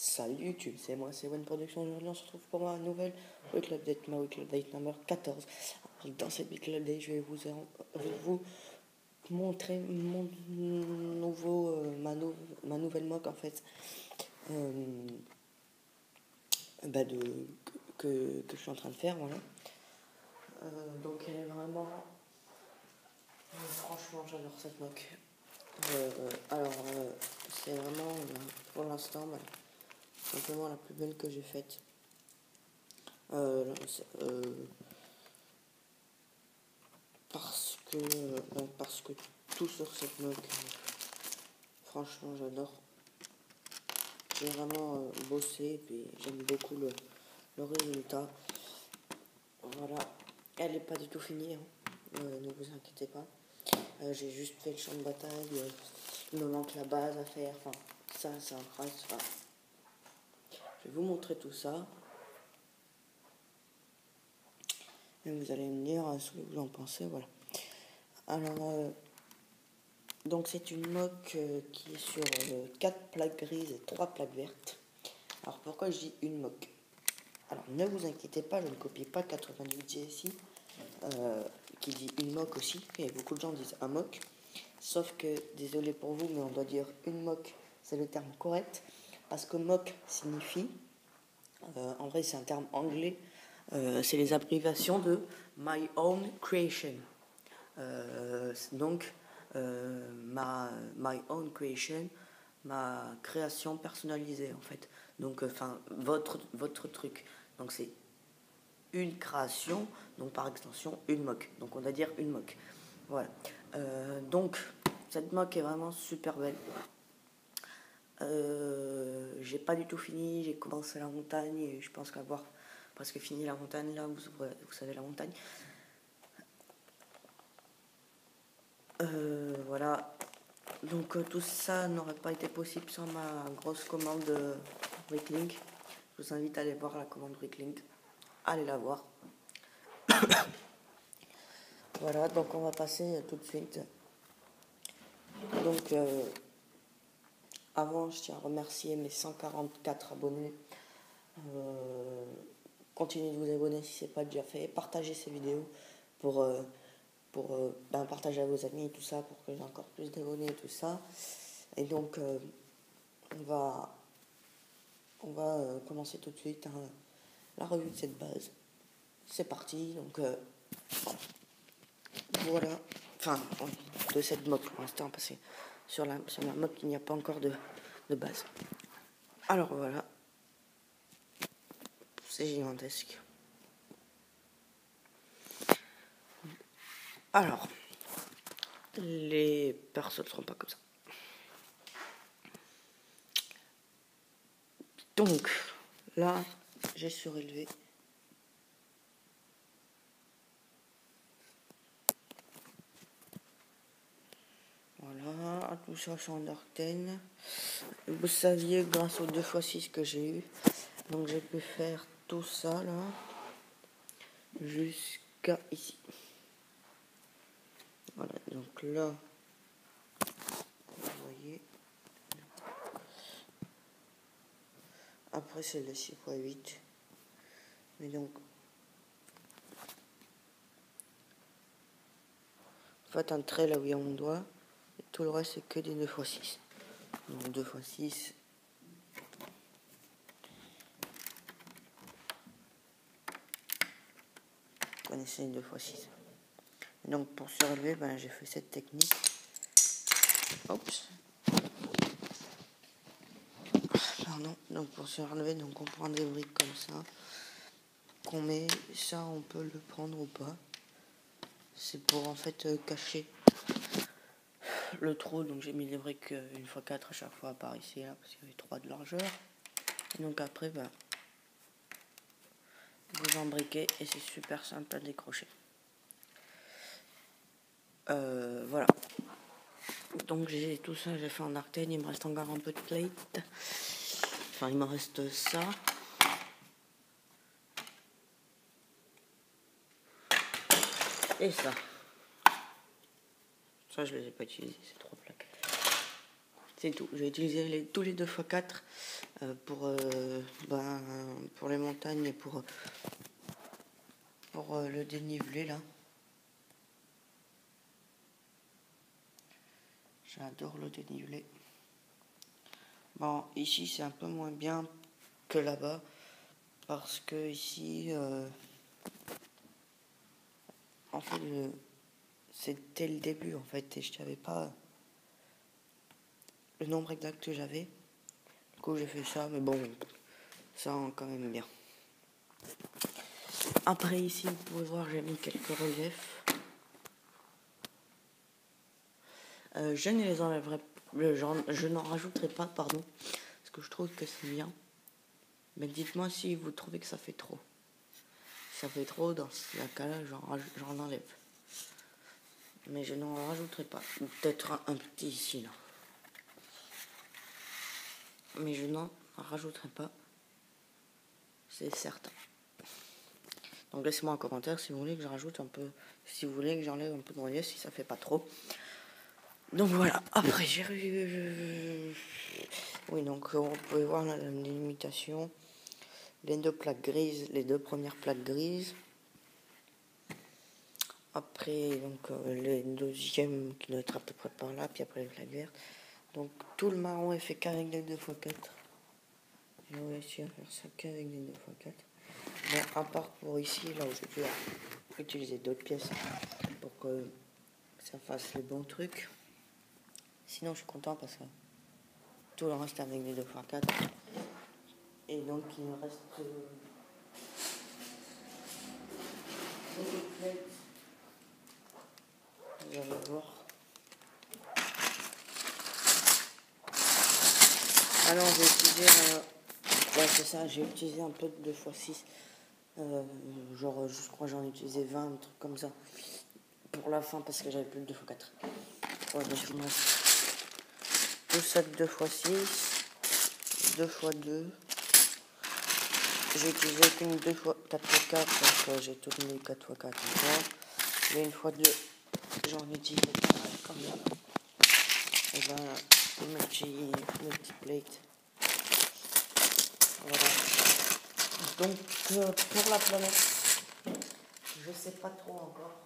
Salut YouTube, c'est moi, c'est One Production. Aujourd'hui, on se retrouve pour ma nouvelle Weekly Update, ma Weekly Update number 14. Alors, dans cette Weekly Update, je vais vous montrer mon nouveau, ma nouvelle mock en fait, que je suis en train de faire. Voilà. Donc, elle est vraiment. Franchement, j'adore cette mock. C'est vraiment, pour l'instant, simplement la plus belle que j'ai faite. Parce que tout sur cette mock, franchement, j'adore. J'ai vraiment bossé et puis j'aime beaucoup le résultat. Voilà, elle n'est pas du tout finie, hein. Ne vous inquiétez pas. J'ai juste fait le champ de bataille. Il me manque la base à faire. Enfin, ça reste. Enfin, je vais vous montrer tout ça. Et vous allez me dire ce que vous en pensez. Voilà. Alors, donc c'est une mock qui est sur 4 plaques grises et 3 plaques vertes. Alors pourquoi je dis une mock? Alors ne vous inquiétez pas, je ne copie pas 98 GSI qui dit une mock aussi. Et beaucoup de gens disent un mock. Sauf que, désolé pour vous, mais on doit dire une mock, c'est le terme correct. Parce que mock signifie, en vrai c'est un terme anglais, c'est les abréviations de My Own Creation. Donc, my own creation, ma création personnalisée en fait. Donc, votre truc. Donc, c'est une création, donc par extension, une mock. Donc, on va dire une mock. Voilà. Donc, cette mock est vraiment super belle. J'ai pas du tout fini, j'ai commencé la montagne et je pense qu'avoir presque fini la montagne, là, vous savez la montagne. Voilà, donc tout ça n'aurait pas été possible sans ma grosse commande Bricklink. Je vous invite à aller voir la commande Bricklink, allez la voir. Voilà, donc on va passer tout de suite. Donc avant, je tiens à remercier mes 144 abonnés. Continuez de vous abonner si ce n'est pas déjà fait. Partagez ces vidéos pour partager à vos amis et tout ça, pour que j'ai encore plus d'abonnés et tout ça. Et donc, on va commencer tout de suite la revue de cette base. C'est parti, donc voilà. Enfin, de cette mock pour l'instant, parce que sur la mock, il n'y a pas encore de base. Alors voilà. C'est gigantesque. Alors, les persos ne seront pas comme ça. Donc, là, j'ai surélevé. Voilà, tout ça c'est en Arctane. Vous saviez, grâce aux 2x6 que j'ai eu, donc j'ai pu faire tout ça là, jusqu'à ici. Voilà, donc là, vous voyez. Après, c'est le 6x8. Mais donc, faites un trait là où il y a mon doigt. Et tout le reste, c'est que des 2x6. Donc 2x6. Vous connaissez les 2x6. Et donc, pour surélever, j'ai fait cette technique. Oups. Pardon. Donc, pour surélever, donc on prend des briques comme ça. Qu'on met, ça on peut le prendre ou pas. C'est pour en fait cacher le trou. Donc j'ai mis les briques 1x4 à chaque fois par ici là, parce qu'il y avait 3 de largeur. Et donc après vous embriquez et c'est super simple à décrocher. Voilà. Donc j'ai tout ça, j'ai fait en Arctane. Il me reste encore un peu de plate. Enfin il me reste ça. Et ça. Ça, je les ai pas utilisés, ces 3 plaques. C'est tout. J'ai utilisé tous les 2x4 pour les montagnes et pour le dénivelé là. J'adore le dénivelé. Bon, ici c'est un peu moins bien que là-bas parce que ici, en fait, c'était le début en fait et je savais pas le nombre exact que j'avais. Du coup, j'ai fait ça, mais bon, ça rend quand même bien. Après ici, vous pouvez voir, j'ai mis quelques reliefs. Je ne les enlèverai, je n'en rajouterai pas, pardon, parce que je trouve que c'est bien. Mais dites-moi si vous trouvez que ça fait trop. Si ça fait trop, dans ce cas-là, j'en enlève. Mais je n'en rajouterai pas. Ou peut-être un petit ici, là. Mais je n'en rajouterai pas. C'est certain. Donc laissez-moi un commentaire si vous voulez que je rajoute un peu, si vous voulez que j'enlève un peu de relief, si ça fait pas trop. Donc voilà, après oui, donc vous pouvez voir la délimitation, les deux plaques grises, les deux premières plaques grises. Après, donc les deuxièmes qui doivent être à peu près par là, puis après les plaques vertes. Donc tout le marron est fait qu'avec des 2x4. J'ai réussi à faire ça qu'avec des 2x4. Bon, à part pour ici, là où je vais utiliser d'autres pièces pour que ça fasse les bons trucs. Sinon, je suis content parce que tout le reste avec des 2x4. Et donc, il me reste des plates. Vous allez voir. Alors, j'ai utilisé, ouais, c'est ça, j'ai utilisé un peu de 2x6. Genre, je crois que j'en ai utilisé 20, un truc comme ça. Pour la fin, parce que j'avais plus de 2x4. Ouais, donc il me reste tout ça de 2x6, 2x2. J'ai utilisé qu'une 4x4, donc j'ai tout mis 4x4 encore. Et une fois 2, j'en ai utilisé comme là. Et ben, multi-plate. Voilà. Donc, pour la planète, je sais pas trop encore.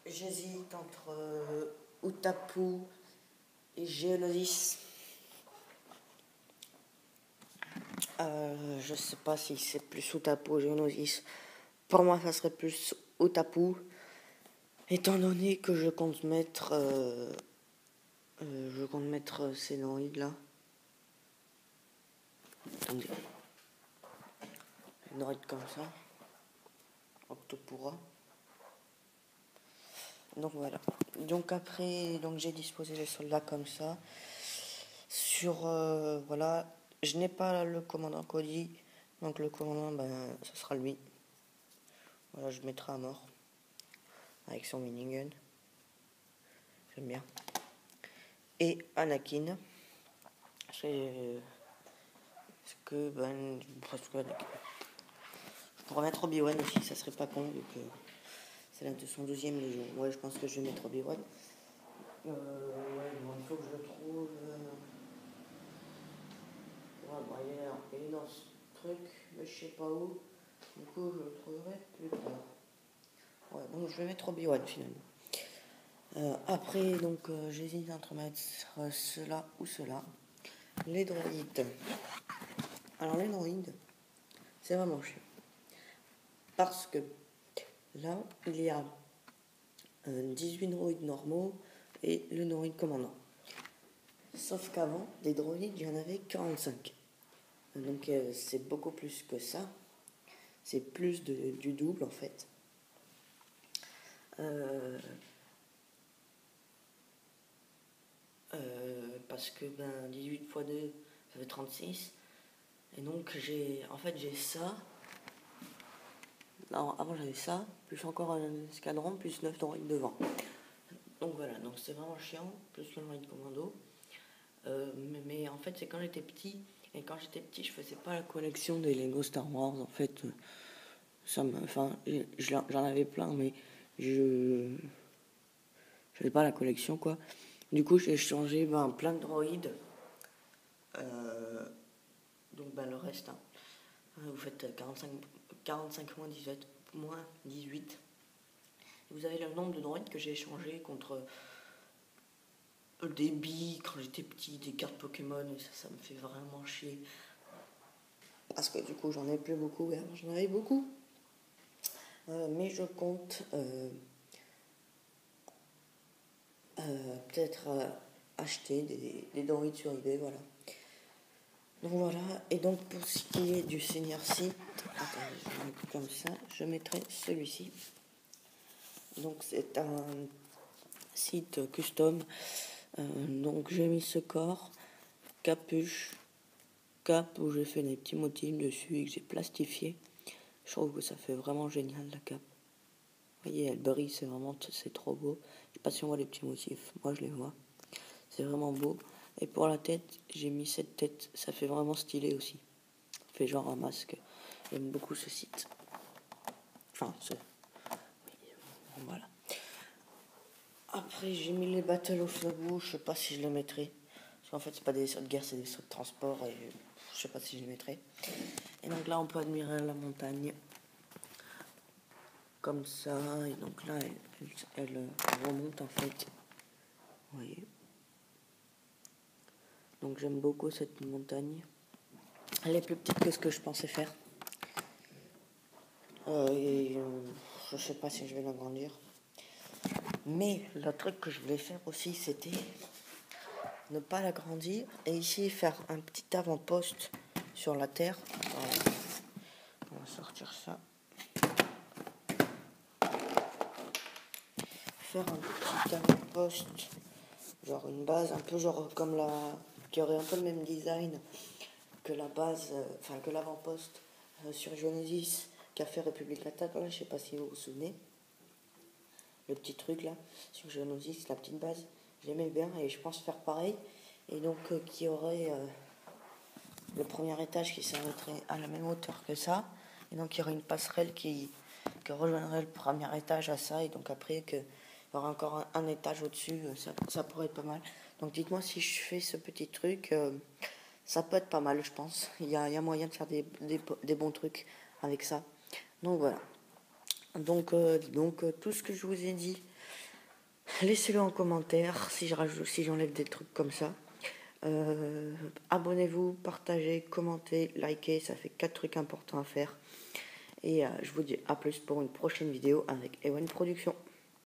J'hésite entre Utapu et Geonosis. Je sais pas si c'est plus Utapu ou Geonosis. Pour moi, ça serait plus Utapu, étant donné que je compte mettre ces droïdes là. Attendez. Une droïde comme ça. Octopura. Donc voilà. Donc après, donc j'ai disposé les soldats comme ça. Sur voilà. Je n'ai pas le commandant Cody. Donc le commandant, ben, ce sera lui. Voilà, je mettrai à mort. Avec son minigun. J'aime bien. Et Anakin. C'est que, ben, parce que je pourrais mettre Obi-Wan aussi, ça serait pas con, vu que c'est la 212e Légion. Ouais, je pense que je vais mettre Obi-Wan. Ouais, bon, il faut que je le trouve. Ouais, bon, il est dans ce truc, mais je sais pas où. Du coup, je le trouverai plus tard. Ouais, donc je vais mettre Obi-Wan finalement. Après, donc, j'hésite entre mettre cela ou cela. Les droïdes. Alors, les droïdes, c'est vraiment chiant. Parce que là, il y a 18 droïdes normaux et le droïde commandant. Sauf qu'avant, des droïdes, il y en avait 45. Donc c'est beaucoup plus que ça. C'est plus du double en fait. Parce que 18 x 2, ça fait 36. Et donc j'ai ça. Non, avant j'avais ça, plus encore un escadron, plus 9 droïdes devant. Donc voilà, donc c'est vraiment chiant, plus le droïde commando. Mais en fait c'est quand j'étais petit. Et quand j'étais petit, je faisais pas la collection des Lego Star Wars. En fait, j'en avais plein, mais je n'avais pas la collection, quoi. Du coup, j'ai changé plein de droïdes ben, le reste, hein. Vous faites 45 moins 18. Et vous avez le nombre de droïdes que j'ai échangé contre des billes quand j'étais petit, des cartes Pokémon, et ça me fait vraiment chier. Parce que du coup, j'en ai plus beaucoup, et avant j'en avais beaucoup. Mais je compte peut-être acheter des droïdes sur eBay, voilà. Donc voilà, et donc pour ce qui est du Seigneur Sith, attendez, je vais mettre comme ça, je mettrai celui-ci. Donc c'est un site custom, donc j'ai mis ce corps, capuche, cape où j'ai fait des petits motifs dessus et que j'ai plastifié. Je trouve que ça fait vraiment génial la cape. Vous voyez, elle brille, c'est trop beau. Je sais pas si on voit les petits motifs, moi je les vois. C'est vraiment beau. Et pour la tête, j'ai mis cette tête, ça fait vraiment stylé aussi. Ça fait genre un masque. J'aime beaucoup ce site. Enfin, voilà. Après, j'ai mis les Battle of Naboo, je sais pas si je les mettrai. Parce qu'en fait, c'est pas des sauts de guerre, c'est des sauts de transport et je sais pas si je les mettrai. Et donc là, on peut admirer la montagne. Comme ça, et donc là, elle remonte en fait. Vous voyez. Donc j'aime beaucoup cette montagne. Elle est plus petite que ce que je pensais faire. Je sais pas si je vais l'agrandir. Mais le truc que je voulais faire aussi, c'était ne pas l'agrandir et ici faire un petit avant-poste sur la terre. Voilà. On va sortir ça. Faire un petit avant-poste, genre une base un peu genre comme qui aurait un peu le même design que la base, enfin que l'avant-poste sur Geonosis qu'a fait République Attack. Là, je sais pas si vous vous souvenez. Le petit truc là, sur Geonosis, la petite base, j'aimais bien et je pense faire pareil. Et donc qui aurait le premier étage qui s'arrêterait à la même hauteur que ça. Et donc il y aurait une passerelle qui rejoindrait le premier étage à ça. Et donc après qu'il y aura encore un étage au-dessus, ça pourrait être pas mal. Donc dites-moi si je fais ce petit truc, ça peut être pas mal je pense. Il y a moyen de faire des bons trucs avec ça. Donc voilà. Donc tout ce que je vous ai dit, laissez-le en commentaire si j'enlève des trucs comme ça. Abonnez-vous, partagez, commentez, likez, ça fait 4 trucs importants à faire. Et je vous dis à plus pour une prochaine vidéo avec Ewan Productions.